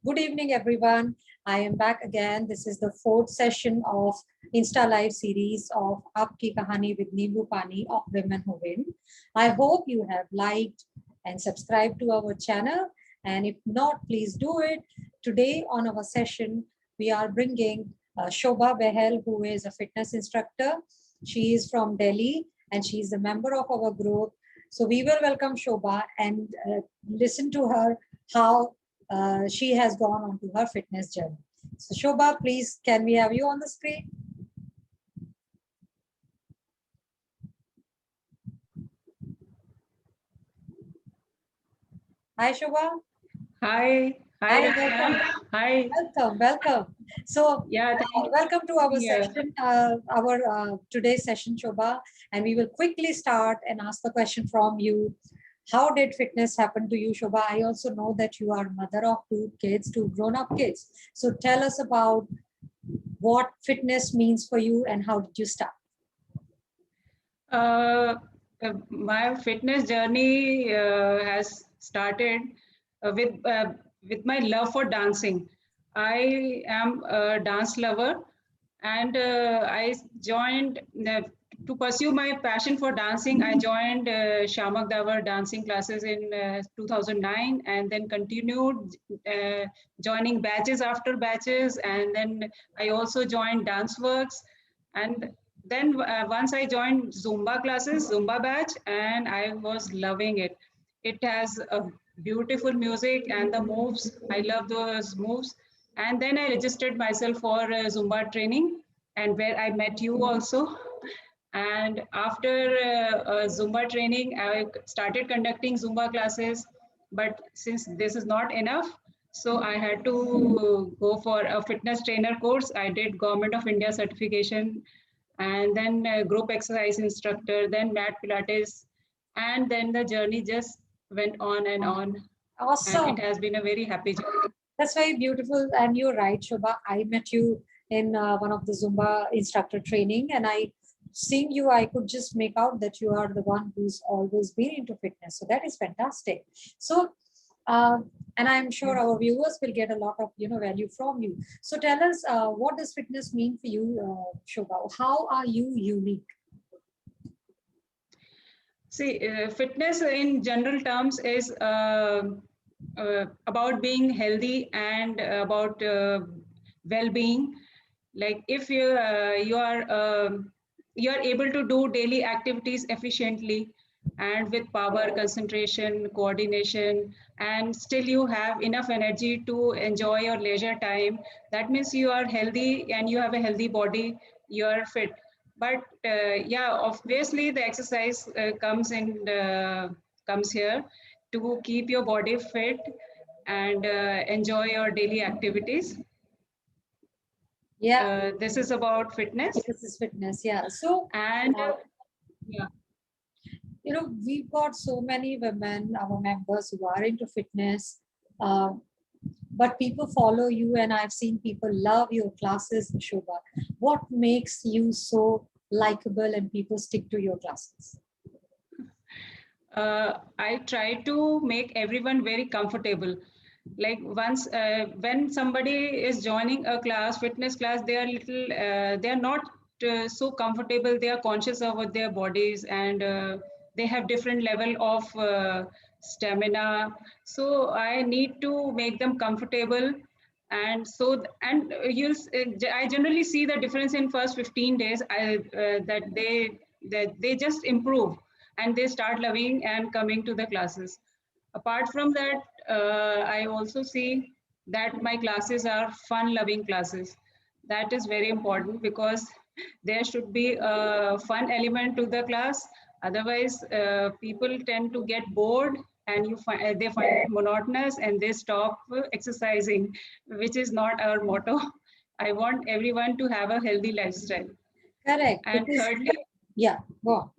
Good evening, everyone. I am back again. This is the fourth session of Insta Live series of Aapki Kahani with Neembu Pani of Women Who Win. I hope you have liked and subscribed to our channel. And if not, please do it. Today on our session, we are bringing Shobha Behel, who is a fitness instructor. She is from Delhi and she is a member of our group. So we will welcome Shobha and listen to her how she has gone on to her fitness journey. So Shobha, please, can we have you on the screen? Hi, Shobha. Hi. Hi, Rachna. Hi. Welcome. So, Yeah, thank you. welcome to our Yeah. session, our today's session, Shobha. And we will quickly start and ask the question from you. How did fitness happen to you, Shobha? I also know that you are mother of two kids, two grown-up kids. So tell us about what fitness means for you and how did you start? My fitness journey has started with my love for dancing. I am a dance lover, and I joined to pursue my passion for dancing. I joined Shamak Davar dancing classes in 2009, and then continued joining batches after batches, and then I also joined Dance Works, and then once I joined Zumba classes, Zumba batch, and I was loving it. It has a beautiful music and the moves. I love those moves. And then I registered myself for Zumba training, and where I met you also. And after Zumba training, I started conducting Zumba classes. But since this is not enough, so I had to go for a fitness trainer course. I did Government of India certification, and then group exercise instructor, then mat Pilates, and then the journey just went on and on. And Awesome. it has been a very happy journey. That's very beautiful. And you're right, Shobha. I met you in one of the Zumba instructor training, and seeing you, I could just make out that you are the one who's always been into fitness. So that is fantastic. So, uh, and I'm sure our viewers will get a lot of value from you. So tell us, what does fitness mean for you, Shobha? How are you unique? See, fitness in general terms is about being healthy and about well-being. Like if you are able to do daily activities efficiently and with power, concentration, coordination, and still you have enough energy to enjoy your leisure time. That means you are healthy and you have a healthy body. You are fit. But yeah, obviously the exercise comes here to keep your body fit and enjoy your daily activities. Yeah, This is about fitness. this is fitness. Yeah. So, And uh, yeah, we've got so many women, our members who are into fitness, uh, but people follow you, and I've seen people love your classes, Shobha. What makes you so likable and people stick to your classes? I try to make everyone very comfortable. Like once when somebody is joining a class, fitness class, they are not so comfortable. They are conscious of their bodies, and they have different level of stamina. So I need to make them comfortable, and I generally see the difference in first 15 days. That they just improve and they start loving and coming to the classes. Apart from that, I also see that my classes are fun loving classes. That is very important because there should be a fun element to the class. Otherwise, people tend to get bored and they find it monotonous and they stop exercising, which is not our motto. I want everyone to have a healthy lifestyle. Correct. And Because, thirdly, yeah, go on.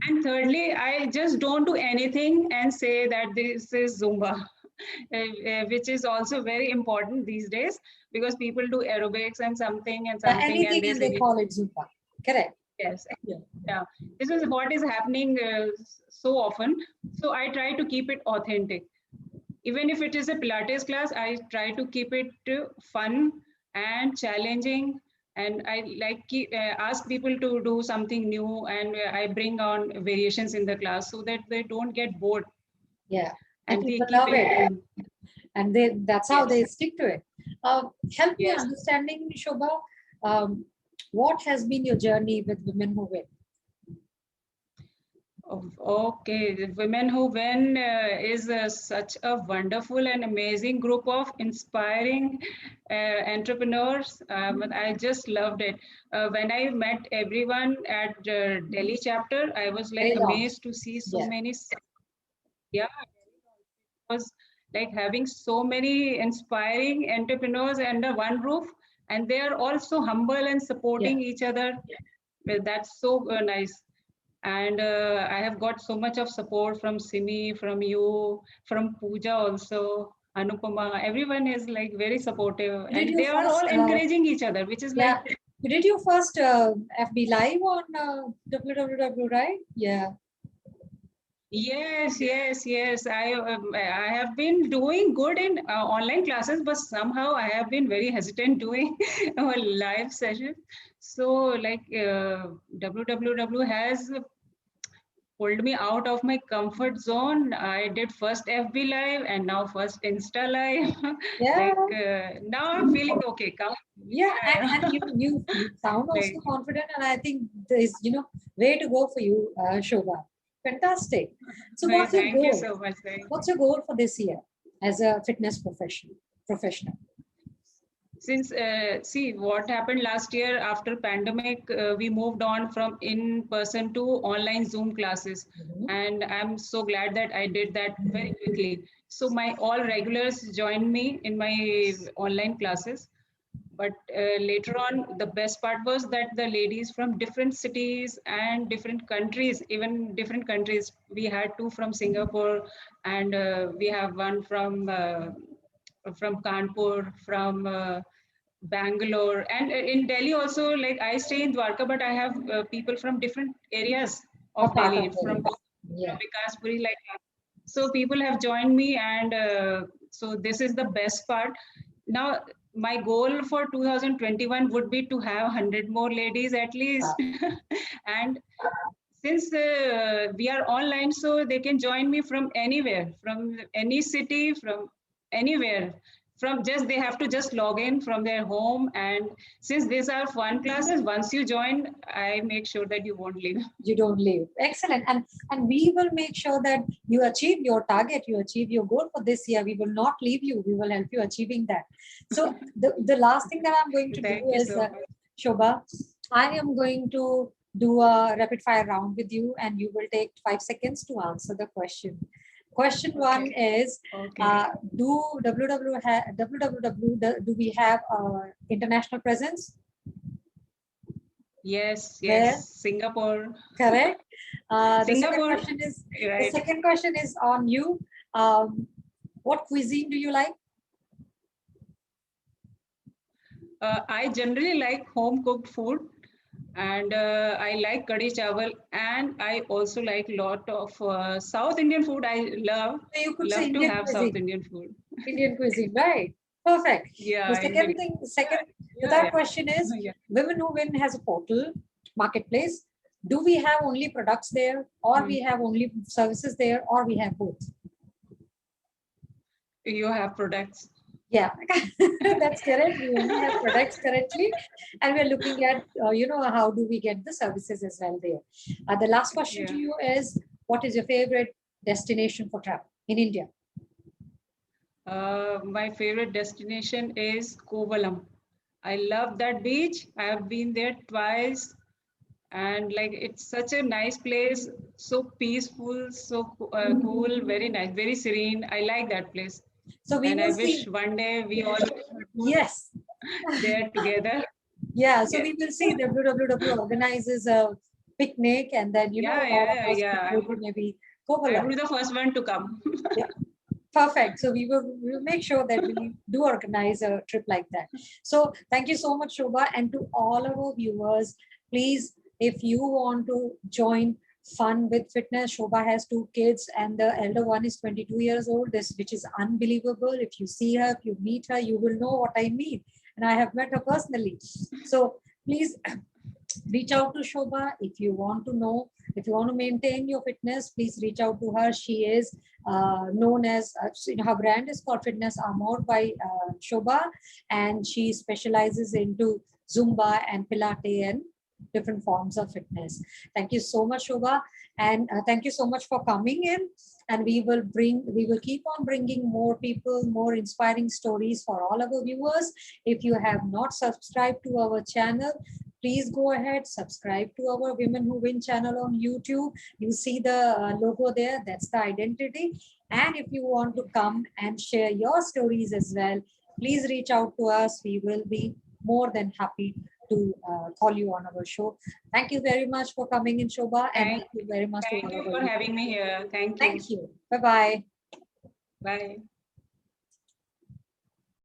I just don't do anything and say that this is Zumba, which is also very important these days because people do aerobics and Yeah, something and anything they and say they call it Zumba. Correct. yes. Yeah, this is what is happening so often. So I try to keep it authentic. even if it is a Pilates class, I try to keep it fun and challenging. And I ask people to do something new, and I bring on variations in the class so that they don't get bored. Yeah, and And they people keep love it. improving. And that's how they Yes. stick to it. Help me Yes. understanding, Shobha, what has been your journey with Women Who Win? Okay, the Women Who Win is such a wonderful and amazing group of inspiring entrepreneurs. I just loved it. When I met everyone at Delhi chapter, I was like Very long. amazed to see so Yeah. many. Yeah, was like having so many inspiring entrepreneurs under one roof, and they are all so humble and supporting each other. Well, that's so nice. And I have got so much of support from Simi, from you, from Pooja also, Anupama. Everyone is like very supportive, Did and you they are all first, encouraging each other, which is like, yeah, did you first FB Live on www, right? Yeah. yes. I have been doing good in online classes, but somehow I have been very hesitant doing a live session. So like www has pulled me out of my comfort zone. I did first FB Live and now first Insta Live. Yeah. Like now I'm feeling okay. Come, Yeah, and you sound like, also confident, and I think there's way to go for you, Shobha. Fantastic. So, what's your thank you goal? so much. What's your goal for this year as a fitness professional? Since see what happened last year after pandemic, we moved on from in person to online Zoom classes, and I'm so glad that I did that very quickly. So my all regulars joined me in my online classes. But later on, the best part was that the ladies from different cities and different countries, even different countries, we had two from Singapore, and we have one from Kanpur, from Bangalore, and in Delhi also. Like I stay in Dwarka, but I have people from different areas A of part of Delhi, it. from Yeah. Vikaspuri, like that. So people have joined me, and so this is the best part. Now, my goal for 2021 would be to have 100 more ladies at least, and since we are online, so they can join me from anywhere, from any city, from anywhere. From just they have to just log in from their home, and since these are fun classes, once you join, I make sure that you won't leave. You don't leave. Excellent. And we will make sure that you achieve your target, you achieve your goal for this year. We will not leave you. We will help you achieving that. So the last thing that I'm going to Thank do you is, so much. Shobha, I am going to do a rapid fire round with you, and you will take 5 seconds to answer the question. Question one is, Okay. do do we have international presence? Yes, Where? Singapore. Correct. The second Singapore, question is, right. on you. What cuisine do you like? I generally like home cooked food, and I like kadhi chawal, and I also like lot of South Indian food. I So you could say love to Indian have South cuisine. Indian food. Indian cuisine, right? Perfect. Yeah, The Indian. third question is, Yeah. Women Who Win has a portal, marketplace. Do we have only products there, or we have only services there, or we have both? You have products. Yeah, that's correct. We only have products currently, and we're looking at, how do we get the services as well there. The last question to Yeah. you is, what is your favorite destination for travel in India? My favorite destination is Kovalam. I love that beach. I have been there twice, and like it's such a nice place, so peaceful, so cool, very nice, very serene. I like that place, So we and I will wish see. one day we all Yes. there together. Yeah, so Yes. we will see WWW organizes a picnic, and then all of us could Yeah. go to maybe I Kovala. would be the first one to come. Yeah, perfect. So we will make sure that we do organize a trip like that. So thank you so much, Shobha, and to all our viewers, please, if you want to join fun with fitness. Shobha has 2 kids and the elder one is 22 years old, which is unbelievable. If you see her, if you meet her, you will know what I mean. And I have met her personally. So please reach out to Shobha if you want to know, if you want to maintain your fitness, please reach out to her. She is known as, her brand is called Fitness Armor by Shobha, and she specializes into Zumba and Pilates and different forms of fitness. Thank you so much, Shobha, and thank you so much for coming in. And we will keep on bringing more people, more inspiring stories for all our viewers. If you have not subscribed to our channel, please go ahead, subscribe to our Women Who Win channel on YouTube. You see the logo there, that's the identity. And if you want to come and share your stories as well, please reach out to us. We will be more than happy to call you on our show. Thank you very much for coming in, Shobha. And thank you very much. Thank you for having me here. Thank you. Thank you. Bye-bye. Bye.